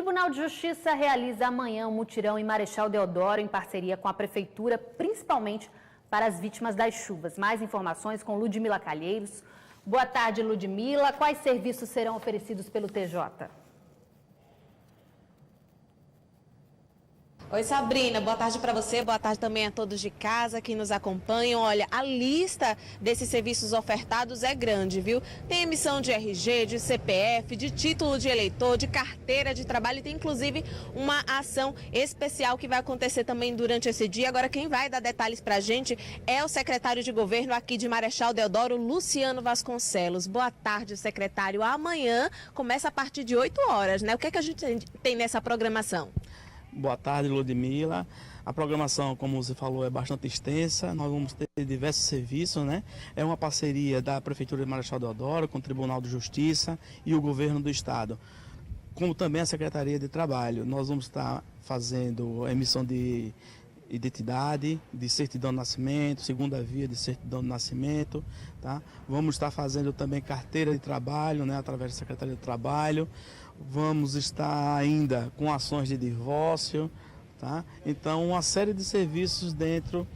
O Tribunal de Justiça realiza amanhã um mutirão em Marechal Deodoro em parceria com a Prefeitura, principalmente para as vítimas das chuvas. Mais informações com Ludmila Calheiros. Boa tarde, Ludmila. Quais serviços serão oferecidos pelo TJ? Oi, Sabrina, boa tarde para você, boa tarde também a todos de casa que nos acompanham. Olha, a lista desses serviços ofertados é grande, viu? Tem emissão de RG, de CPF, de título de eleitor, de carteira de trabalho e tem inclusive uma ação especial que vai acontecer também durante esse dia. Agora, quem vai dar detalhes para a gente é o secretário de governo aqui de Marechal Deodoro, Luciano Vasconcelos. Boa tarde, secretário. Amanhã começa a partir de 8 horas, né? O que é que a gente tem nessa programação? Boa tarde, Ludmila. A programação, como você falou, é bastante extensa. Nós vamos ter diversos serviços, né? É uma parceria da Prefeitura de Marechal Deodoro com o Tribunal de Justiça e o Governo do Estado, como também a Secretaria de Trabalho. Nós vamos estar fazendo emissão de identidade, de certidão de nascimento, segunda via de certidão de nascimento, tá? Vamos estar fazendo também carteira de trabalho, né? Através da Secretaria de Trabalho. Vamos estar ainda com ações de divórcio, tá? Então, uma série de serviços dentro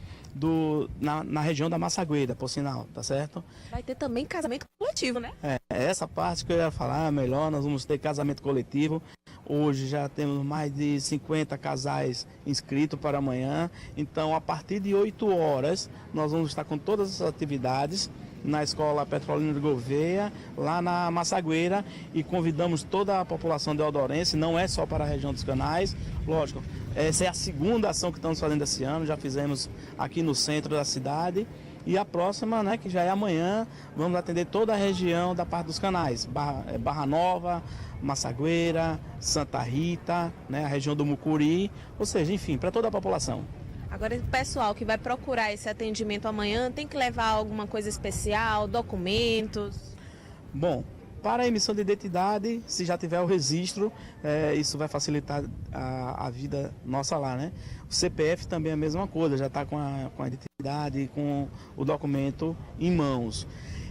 na região da Massagueira, por sinal, tá certo? Vai ter também casamento coletivo, né? Essa parte que eu ia falar melhor, nós vamos ter casamento coletivo. Hoje já temos mais de 50 casais inscritos para amanhã. Então, a partir de 8 horas, nós vamos estar com todas as atividades na Escola Petrolina de Gouveia, lá na Massagueira, e convidamos toda a população deodorense, não é só para a região dos Canais, lógico, essa é a segunda ação que estamos fazendo esse ano, já fizemos aqui no centro da cidade, e a próxima, né, que já é amanhã, vamos atender toda a região da parte dos Canais, Barra Nova, Massagueira, Santa Rita, né, a região do Mucuri, ou seja, enfim, para toda a população. Agora, o pessoal que vai procurar esse atendimento amanhã tem que levar alguma coisa especial, documentos? Bom, para a emissão de identidade, se já tiver o registro, isso vai facilitar a vida nossa lá, né? O CPF também é a mesma coisa, já está com a identidade, com o documento em mãos.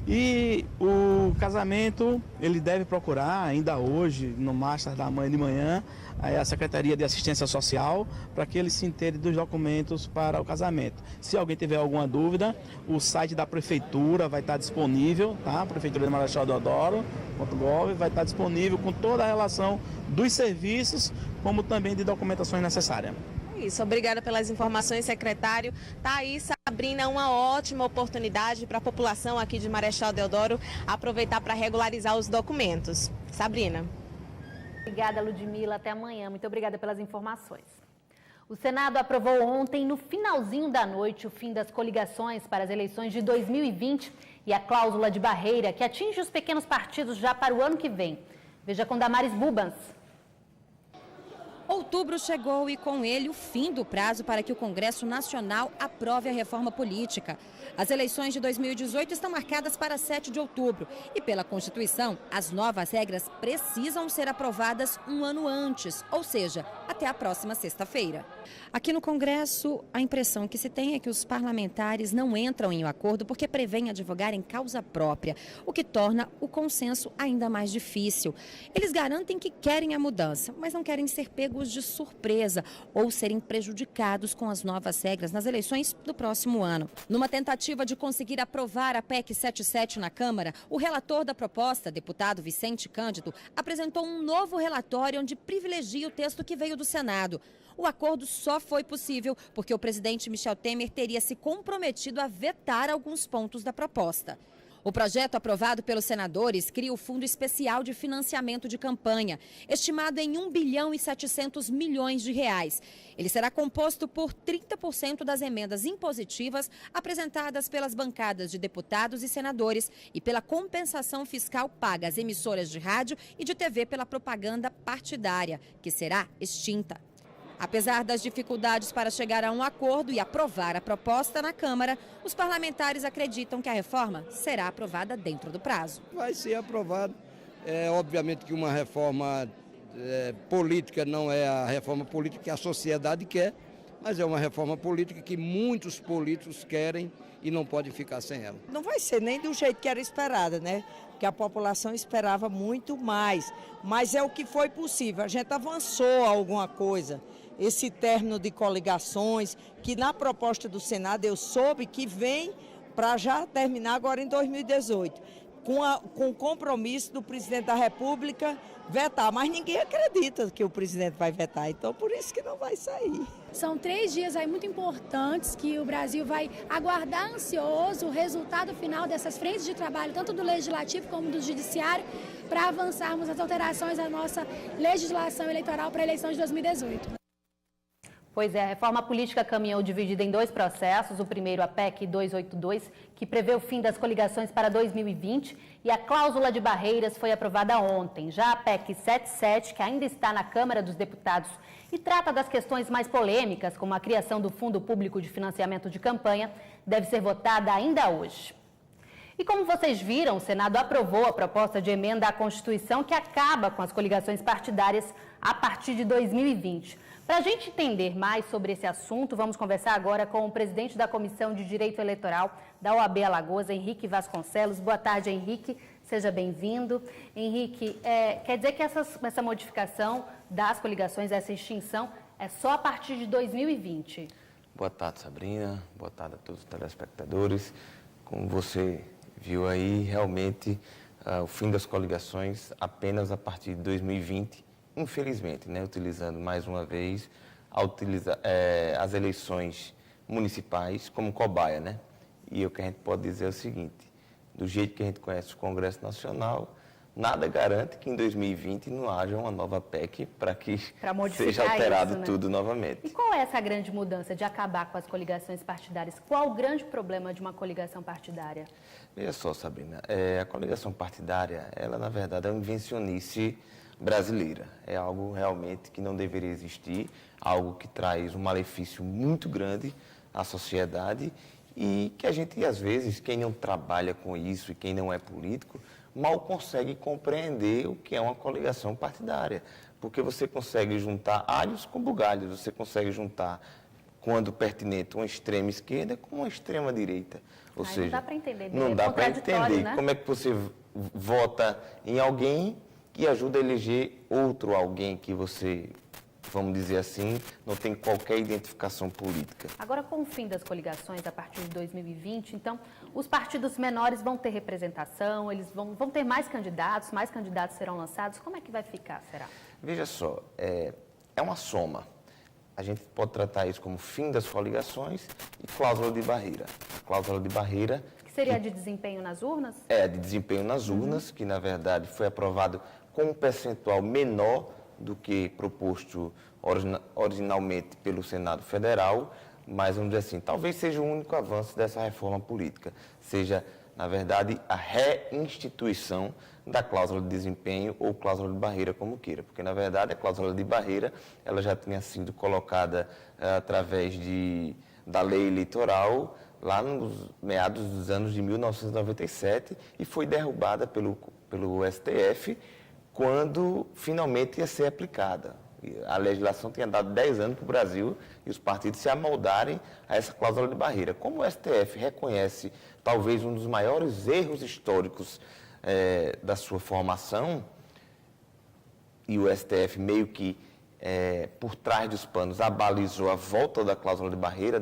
E o casamento, ele deve procurar ainda hoje, no Master da Mãe de Manhã, a Secretaria de Assistência Social, para que ele se intere dos documentos para o casamento. Se alguém tiver alguma dúvida, o site da Prefeitura vai estar disponível, tá? Prefeitura de Marechal Deodoro.gov vai estar disponível com toda a relação dos serviços, como também de documentações necessárias. Isso, obrigada pelas informações, secretário. Tá aí, Sabrina, uma ótima oportunidade para a população aqui de Marechal Deodoro aproveitar para regularizar os documentos. Sabrina. Obrigada, Ludmila. Até amanhã. Muito obrigada pelas informações. O Senado aprovou ontem, no finalzinho da noite, o fim das coligações para as eleições de 2020 e a cláusula de barreira que atinge os pequenos partidos já para o ano que vem. Veja com Damares Bubans. Outubro chegou e com ele o fim do prazo para que o Congresso Nacional aprove a reforma política. As eleições de 2018 estão marcadas para 7 de outubro e, pela Constituição, as novas regras precisam ser aprovadas um ano antes, ou seja, até a próxima sexta-feira. Aqui no Congresso, a impressão que se tem é que os parlamentares não entram em um acordo porque prevêem advogar em causa própria, o que torna o consenso ainda mais difícil. Eles garantem que querem a mudança, mas não querem ser pegos de surpresa ou serem prejudicados com as novas regras nas eleições do próximo ano. Numa tentativa de conseguir aprovar a PEC 77 na Câmara, o relator da proposta, deputado Vicente Cândido, apresentou um novo relatório onde privilegia o texto que veio do Senado. O acordo só foi possível porque o presidente Michel Temer teria se comprometido a vetar alguns pontos da proposta. O projeto aprovado pelos senadores cria o Fundo Especial de Financiamento de Campanha, estimado em 1 bilhão e 700 milhões de reais. Ele será composto por 30% das emendas impositivas apresentadas pelas bancadas de deputados e senadores e pela compensação fiscal paga às emissoras de rádio e de TV pela propaganda partidária, que será extinta. Apesar das dificuldades para chegar a um acordo e aprovar a proposta na Câmara, os parlamentares acreditam que a reforma será aprovada dentro do prazo. Vai ser aprovado. Obviamente que uma reforma política não é a reforma política que a sociedade quer, mas é uma reforma política que muitos políticos querem e não podem ficar sem ela. Não vai ser nem do jeito que era esperado, né? Porque a população esperava muito mais, mas é o que foi possível. A gente avançou alguma coisa. Esse término de coligações, que na proposta do Senado eu soube que vem para já terminar agora em 2018, com o compromisso do presidente da República vetar, mas ninguém acredita que o presidente vai vetar, então por isso que não vai sair. São 3 dias aí muito importantes que o Brasil vai aguardar ansioso o resultado final dessas frentes de trabalho, tanto do Legislativo como do Judiciário, para avançarmos as alterações à nossa legislação eleitoral para a eleição de 2018. Pois é, a reforma política caminhou dividida em 2 processos. O primeiro, a PEC 282, que prevê o fim das coligações para 2020, e a cláusula de barreiras foi aprovada ontem. Já a PEC 77, que ainda está na Câmara dos Deputados e trata das questões mais polêmicas, como a criação do Fundo Público de Financiamento de Campanha, deve ser votada ainda hoje. E como vocês viram, o Senado aprovou a proposta de emenda à Constituição que acaba com as coligações partidárias a partir de 2020. Para a gente entender mais sobre esse assunto, vamos conversar agora com o presidente da Comissão de Direito Eleitoral da OAB Alagoas, Henrique Vasconcelos. Boa tarde, Henrique. Seja bem-vindo. Henrique, quer dizer que essa modificação das coligações, essa extinção, é só a partir de 2020? Boa tarde, Sabrina. Boa tarde a todos os telespectadores. Como você viu aí, realmente, o fim das coligações apenas a partir de 2020, infelizmente, né, utilizando mais uma vez as eleições municipais como cobaia, né? E o que a gente pode dizer é o seguinte: do jeito que a gente conhece o Congresso Nacional, nada garante que em 2020 não haja uma nova PEC para que seja alterado isso, né? Tudo novamente. E qual é essa grande mudança de acabar com as coligações partidárias? Qual o grande problema de uma coligação partidária? Veja só, Sabrina, a coligação partidária, ela na verdade é uma invencionice brasileira. É algo realmente que não deveria existir, algo que traz um malefício muito grande à sociedade e que a gente, às vezes, quem não trabalha com isso e quem não é político, mal consegue compreender o que é uma coligação partidária. Porque você consegue juntar alhos com bugalhos, você consegue juntar, quando pertinente, uma extrema esquerda com uma extrema direita. Ou seja, não dá para entender. Não dá para entender, né? Como é que você vota em alguém que ajuda a eleger outro alguém que você, vamos dizer assim, não tem qualquer identificação política. Agora, com o fim das coligações a partir de 2020, então, os partidos menores vão ter representação, eles vão ter mais candidatos serão lançados. Como é que vai ficar, será? Veja só, é uma soma. A gente pode tratar isso como fim das coligações e cláusula de barreira. A cláusula de barreira... Que seria de desempenho nas urnas? De desempenho nas urnas, que na verdade foi aprovado com um percentual menor do que proposto originalmente pelo Senado Federal, mas vamos dizer assim, talvez seja o único avanço dessa reforma política, seja, na verdade, a reinstituição da cláusula de desempenho ou cláusula de barreira, como queira, porque, na verdade, a cláusula de barreira ela já tinha sido colocada através da lei eleitoral lá nos meados dos anos de 1997 e foi derrubada pelo STF quando finalmente ia ser aplicada. A legislação tinha dado 10 anos para o Brasil e os partidos se amoldarem a essa cláusula de barreira. Como o STF reconhece talvez um dos maiores erros históricos da sua formação, e o STF meio que por trás dos panos abalizou a volta da cláusula de barreira,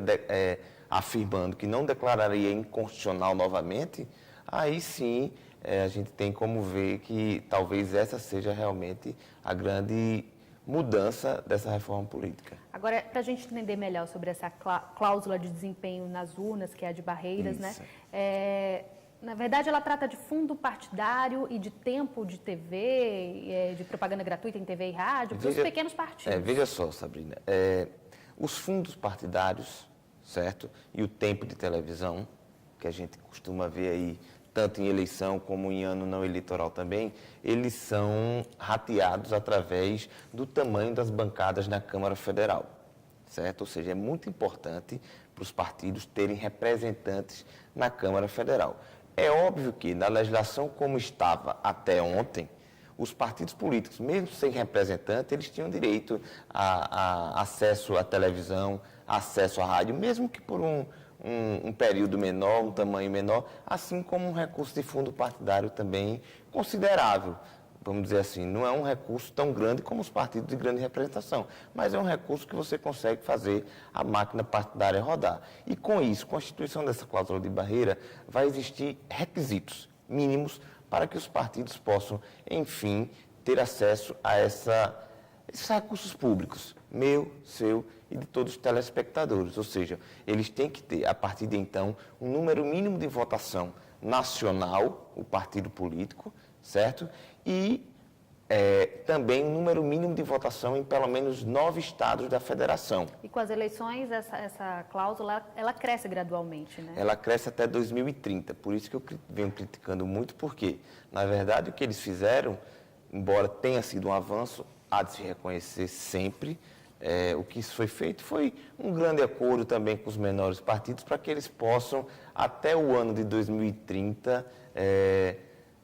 afirmando que não declararia inconstitucional novamente, aí sim a gente tem como ver que talvez essa seja realmente a grande mudança dessa reforma política. Agora, para a gente entender melhor sobre essa cláusula de desempenho nas urnas, que é a de barreiras, né? Na verdade, ela trata de fundo partidário e de tempo de TV, de propaganda gratuita em TV e rádio, para os pequenos partidos. Veja só, Sabrina, os fundos partidários, certo? E o tempo de televisão, que a gente costuma ver aí, tanto em eleição como em ano não eleitoral também, eles são rateados através do tamanho das bancadas na Câmara Federal, certo? Ou seja, é muito importante para os partidos terem representantes na Câmara Federal. É óbvio que na legislação como estava até ontem, os partidos políticos, mesmo sem representante, eles tinham direito a acesso à televisão, acesso à rádio, mesmo que por um período menor, um tamanho menor, assim como um recurso de fundo partidário também considerável. Vamos dizer assim, não é um recurso tão grande como os partidos de grande representação, mas é um recurso que você consegue fazer a máquina partidária rodar. E com isso, com a instituição dessa cláusula de barreira, vai existir requisitos mínimos para que os partidos possam, enfim, ter acesso a esses recursos públicos, meu, seu e de todos os telespectadores. Ou seja, eles têm que ter, a partir de então, um número mínimo de votação nacional, o partido político, certo? E também um número mínimo de votação em pelo menos 9 estados da federação. E com as eleições, essa cláusula, ela cresce gradualmente, né? Ela cresce até 2030, por isso que eu venho criticando muito, porque, na verdade, o que eles fizeram, embora tenha sido um avanço, há de se reconhecer sempre, o que isso foi feito foi um grande acordo também com os menores partidos para que eles possam, até o ano de 2030,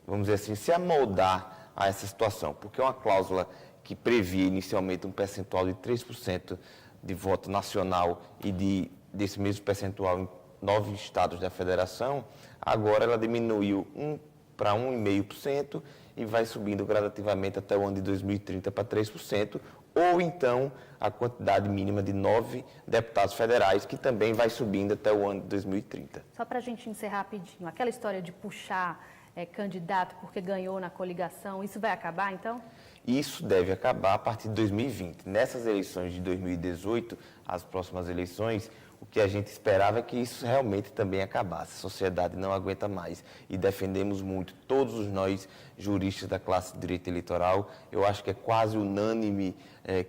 vamos dizer assim, se amoldar a essa situação, porque é uma cláusula que previa inicialmente um percentual de 3% de voto nacional e desse mesmo percentual em 9 estados da federação, agora ela diminuiu para 1,5% e vai subindo gradativamente até o ano de 2030 para 3%, ou então a quantidade mínima de 9 deputados federais, que também vai subindo até o ano de 2030. Só para a gente encerrar rapidinho, aquela história de puxar candidato porque ganhou na coligação, isso vai acabar então? Isso deve acabar a partir de 2020. Nessas eleições de 2018, as próximas eleições, o que a gente esperava é que isso realmente também acabasse. A sociedade não aguenta mais e defendemos muito, todos nós juristas da classe de direito eleitoral, eu acho que é quase unânime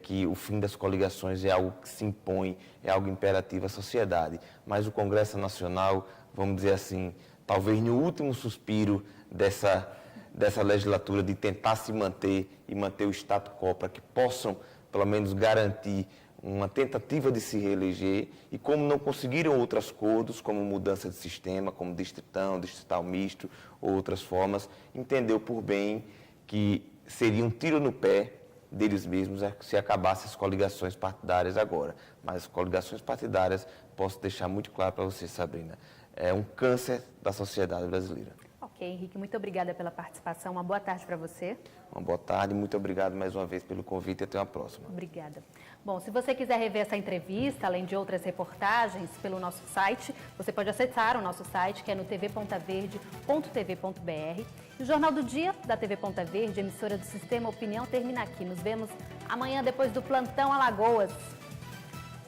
que o fim das coligações é algo que se impõe, é algo imperativo à sociedade. Mas o Congresso Nacional, vamos dizer assim, talvez no último suspiro dessa legislatura de tentar se manter e manter o status quo para que possam, pelo menos, garantir uma tentativa de se reeleger e como não conseguiram outros acordos, como mudança de sistema, como distrital misto, ou outras formas, entendeu por bem que seria um tiro no pé deles mesmos se acabassem as coligações partidárias agora. Mas as coligações partidárias, posso deixar muito claro para você, Sabrina, é um câncer da sociedade brasileira. Ok, Henrique, muito obrigada pela participação. Uma boa tarde para você. Uma boa tarde, muito obrigado mais uma vez pelo convite e até uma próxima. Obrigada. Bom, se você quiser rever essa entrevista, além de outras reportagens, pelo nosso site, você pode acessar o nosso site, que é no tvpontaverde.tv.br. E o Jornal do Dia, da TV Ponta Verde, emissora do Sistema Opinião, termina aqui. Nos vemos amanhã, depois do Plantão Alagoas.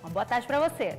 Uma boa tarde para você.